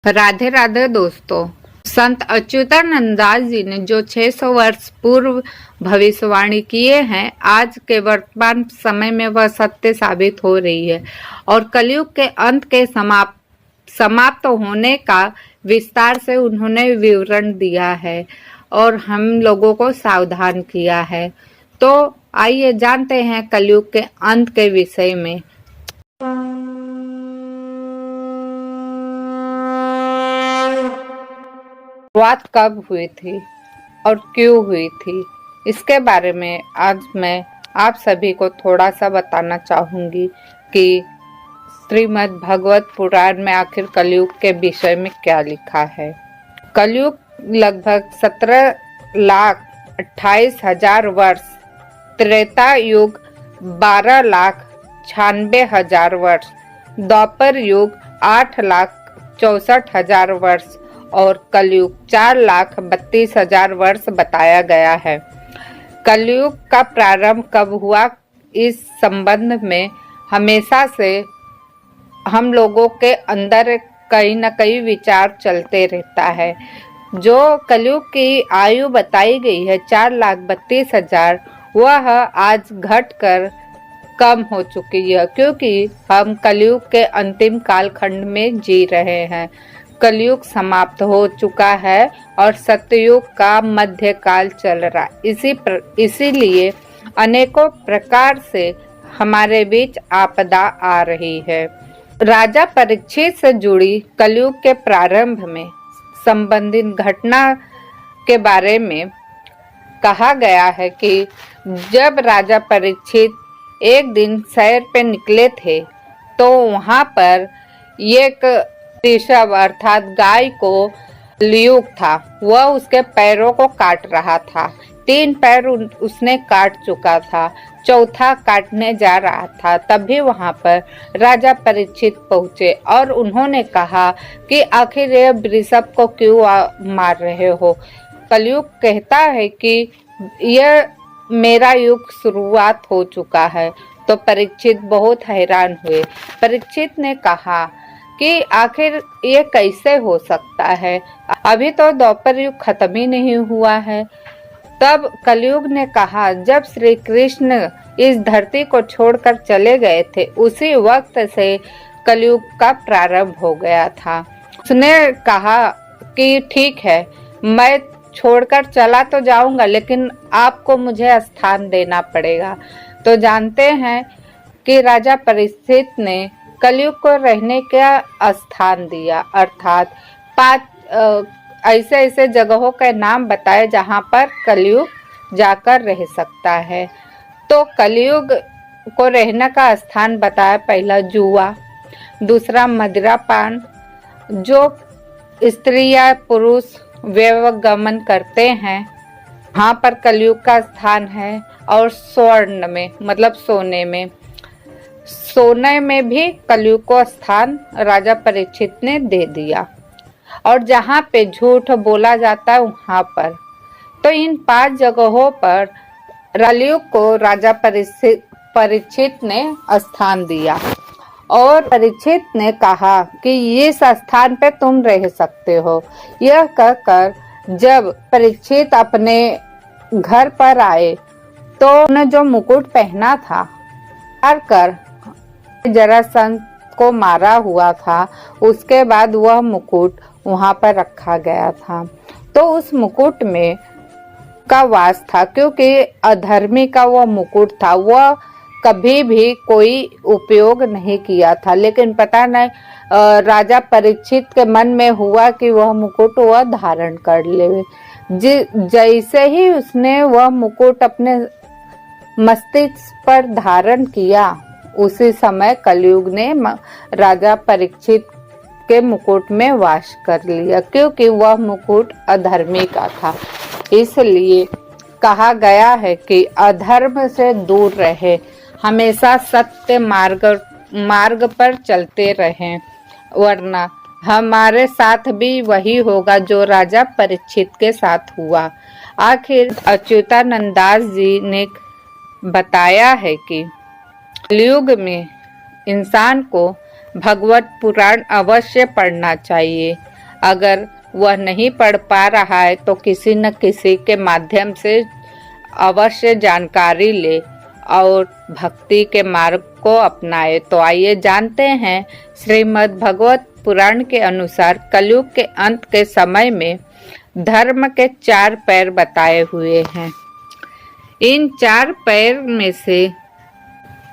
राधे राधे दोस्तों। संत अच्युतानंद दास जी ने जो 600 वर्ष पूर्व भविष्यवाणी किए हैं, आज के वर्तमान समय में वह सत्य साबित हो रही है और कलयुग के अंत के समाप्त होने का विस्तार से उन्होंने विवरण दिया है और हम लोगों को सावधान किया है। तो आइए जानते हैं कलयुग के अंत के विषय में। शुरुआत कब हुई थी और क्यों हुई थी, इसके बारे में आज मैं आप सभी को थोड़ा सा बताना चाहूंगी कि श्रीमद् भागवत पुराण में आखिर कलयुग के विषय में क्या लिखा है। कलयुग लगभग 17,28,000 वर्ष, त्रेता युग 12,96,000 वर्ष, द्वापर युग 8,64,000 वर्ष और कलयुग 4,32,000 वर्ष बताया गया है। कलयुग का प्रारंभ कब हुआ, इस संबंध में हमेशा से हम लोगों के अंदर कहीं न कहीं विचार चलते रहता है। जो कलयुग की आयु बताई गई है 4,32,000, वह आज घटकर कम हो चुकी है, क्योंकि हम कलयुग के अंतिम कालखंड में जी रहे हैं। कलयुग समाप्त हो चुका है और सतयुग का मध्यकाल चल रहा है। इसीलिए अनेकों प्रकार से हमारे बीच आपदा आ रही है। राजा परीक्षित से जुड़ी कलयुग के प्रारंभ में संबंधित घटना के बारे में कहा गया है कि जब राजा परीक्षित एक दिन सैर पे निकले थे तो वहां पर एक ऋषभ अर्थात गाय को लियुक था। वह उसके पैरों को काट रहा था। 3 पैर उसने काट चुका था, चौथा काटने जा रहा था। तभी वहां पर राजा परीक्षित पहुंचे और उन्होंने कहा कि आखिर ये ऋषभ को क्यों मार रहे हो। कलयुग कहता है कि यह मेरा युग शुरुआत हो चुका है। तो परीक्षित बहुत हैरान हुए। परीक्षित ने कहा कि आखिर ये कैसे हो सकता है, अभी तो द्वापर युग खत्म ही नहीं हुआ है। तब कलयुग ने कहा, जब श्री कृष्ण इस धरती को छोड़कर चले गए थे, उसी वक्त से कलयुग का प्रारंभ हो गया था। उसने कहा कि ठीक है, मैं छोड़कर चला तो जाऊंगा, लेकिन आपको मुझे स्थान देना पड़ेगा। तो जानते हैं कि राजा परीक्षित ने कलयुग को रहने का स्थान दिया, अर्थात 5 ऐसे ऐसे जगहों के नाम बताए जहां पर कलयुग जाकर रह सकता है। तो कलयुग को रहने का स्थान बताया, पहला जुआ, दूसरा मदिरापान, जो स्त्री या पुरुष व्यवगमन करते हैं वहां पर कलयुग का स्थान है। और स्वर्ण में मतलब सोने में भी कलयुग को स्थान राजा परीक्षित ने दे दिया। और जहाँ पे झूठ बोला जाता है वहां पर, तो इन 5 जगहों पर कलयुग को राजा परीक्षित ने स्थान दिया। और परीक्षित ने कहा कि इस स्थान पे तुम रह सकते हो। यह कहकर जब परीक्षित अपने घर पर आए तो उन्हें जो मुकुट पहना था, कर जरासंध को मारा हुआ था, उसके बाद वह मुकुट वहां पर रखा गया था। तो उस मुकुट में का वास था, क्योंकि अधर्मी का वह मुकुट था, वह कभी भी कोई उपयोग नहीं किया था। लेकिन पता नहीं राजा परीक्षित के मन में हुआ कि वह मुकुट वह धारण कर ले। जैसे ही उसने वह मुकुट अपने मस्तिष्क पर धारण किया, उसी समय कलयुग ने राजा परीक्षित के मुकुट में वास कर लिया, क्योंकि वह मुकुट अधर्मी का था। इसलिए कहा गया है कि अधर्म से दूर रहे, हमेशा सत्य मार्ग पर चलते रहें, वरना हमारे साथ भी वही होगा जो राजा परीक्षित के साथ हुआ। आखिर अच्युतानंद दास जी ने बताया है कि कलयुग में इंसान को भगवत पुराण अवश्य पढ़ना चाहिए। अगर वह नहीं पढ़ पा रहा है तो किसी न किसी के माध्यम से अवश्य जानकारी ले और भक्ति के मार्ग को अपनाए। तो आइए जानते हैं श्रीमद् भगवत पुराण के अनुसार कलयुग के अंत के समय में धर्म के 4 पैर बताए हुए हैं। इन 4 पैर में से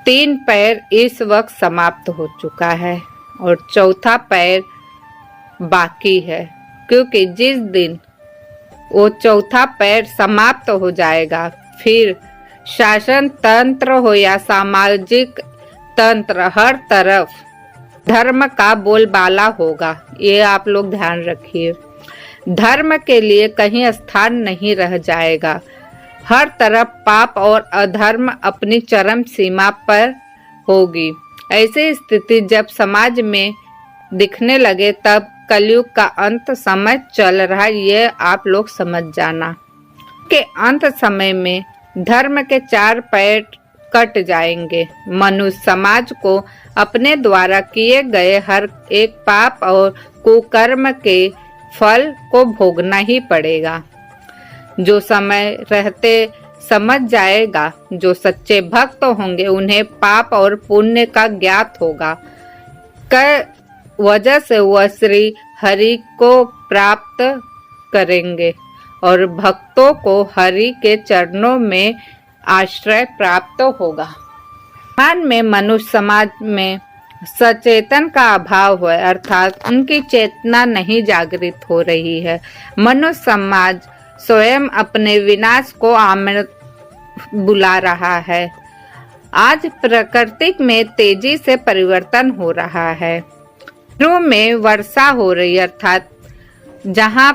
3 पैर इस वक्त समाप्त हो चुका है और चौथा पैर बाकी है, क्योंकि जिस दिन वो चौथा पैर समाप्त हो जाएगा फिर शासन तंत्र हो या सामाजिक तंत्र, हर तरफ धर्म का बोलबाला होगा। ये आप लोग ध्यान रखिए। धर्म के लिए कहीं स्थान नहीं रह जाएगा। हर तरफ पाप और अधर्म अपनी चरम सीमा पर होगी। ऐसी स्थिति जब समाज में दिखने लगे तब कलयुग का अंत समय चल रहा है, ये आप लोग समझ जाना। के अंत समय में धर्म के 4 पैर कट जाएंगे। मनुष्य समाज को अपने द्वारा किए गए हर एक पाप और कुकर्म के फल को भोगना ही पड़ेगा। जो समय रहते समझ जाएगा, जो सच्चे भक्त होंगे उन्हें पाप और पुण्य का ज्ञात होगा। वजह से वह श्री हरि को प्राप्त करेंगे और भक्तों को हरि के चरणों में आश्रय प्राप्त होगा। वर्तमान में मनुष्य समाज में सचेतन का अभाव है, अर्थात उनकी चेतना नहीं जागृत हो रही है। मनुष्य समाज स्वयं अपने विनाश को आमने बुला रहा है। आज प्रकृति में तेजी से परिवर्तन हो रहा है। में वर्षा हो रही है, अर्थात जहाँ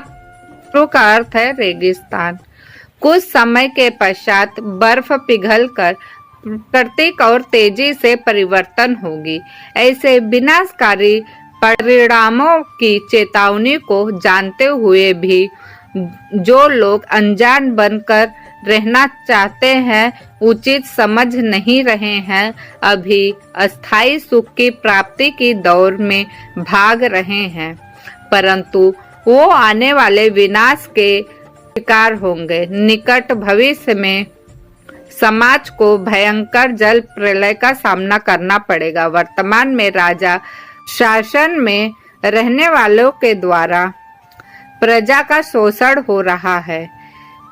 का अर्थ है रेगिस्तान। कुछ समय के पश्चात बर्फ पिघलकर प्रकृति और तेजी से परिवर्तन होगी। ऐसे विनाशकारी परिणामों की चेतावनी को जानते हुए भी जो लोग अनजान बनकर रहना चाहते हैं, उचित समझ नहीं रहे हैं, अभी अस्थायी सुख की प्राप्ति की दौड़ में भाग रहे हैं, परंतु वो आने वाले विनाश के शिकार होंगे। निकट भविष्य में समाज को भयंकर जल प्रलय का सामना करना पड़ेगा। वर्तमान में राजा शासन में रहने वालों के द्वारा प्रजा का शोषण हो रहा है।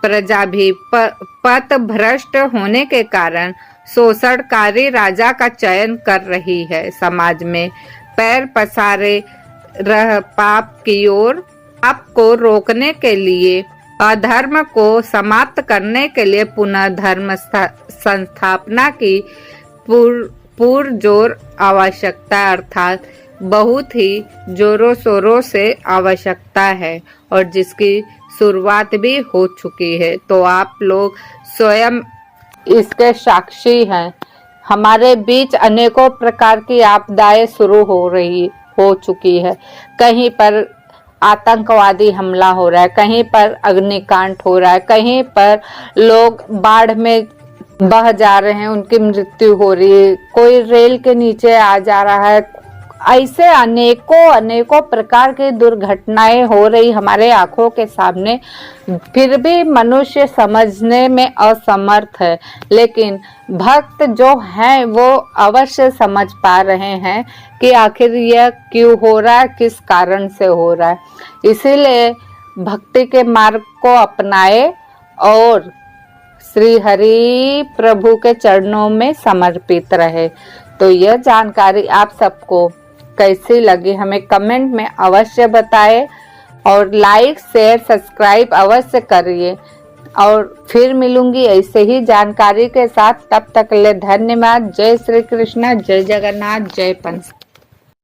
प्रजा भी पथ भ्रष्ट होने के कारण शोषणकारी राजा का चयन कर रही है। समाज में पैर पसारे रह पाप की ओर, पाप को रोकने के लिए, अधर्म को समाप्त करने के लिए पुनः धर्म संस्थापना की पुरजोर आवश्यकता, अर्थात बहुत ही जोरों शोरों से आवश्यकता है और जिसकी शुरुआत भी हो चुकी है। तो आप लोग स्वयं इसके साक्षी हैं। हमारे बीच अनेकों प्रकार की आपदाएं शुरू हो चुकी है। कहीं पर आतंकवादी हमला हो रहा है, कहीं पर अग्निकांड हो रहा है, कहीं पर लोग बाढ़ में बह जा रहे हैं, उनकी मृत्यु हो रही है, कोई रेल के नीचे आ जा रहा है। ऐसे अनेकों प्रकार की दुर्घटनाएं हो रही हमारे आंखों के सामने, फिर भी मनुष्य समझने में असमर्थ है। लेकिन भक्त जो हैं वो अवश्य समझ पा रहे हैं कि आखिर यह क्यों हो रहा है, किस कारण से हो रहा है। इसीलिए भक्ति के मार्ग को अपनाए और श्री हरि प्रभु के चरणों में समर्पित रहे। तो यह जानकारी आप सबको कैसी लगी हमें कमेंट में अवश्य बताएं और लाइक शेयर सब्सक्राइब अवश्य करिए। और फिर मिलूंगी ऐसे ही जानकारी के साथ, तब तक के लिए धन्यवाद। जय श्री कृष्ण, जय जगन्नाथ, जय पंच।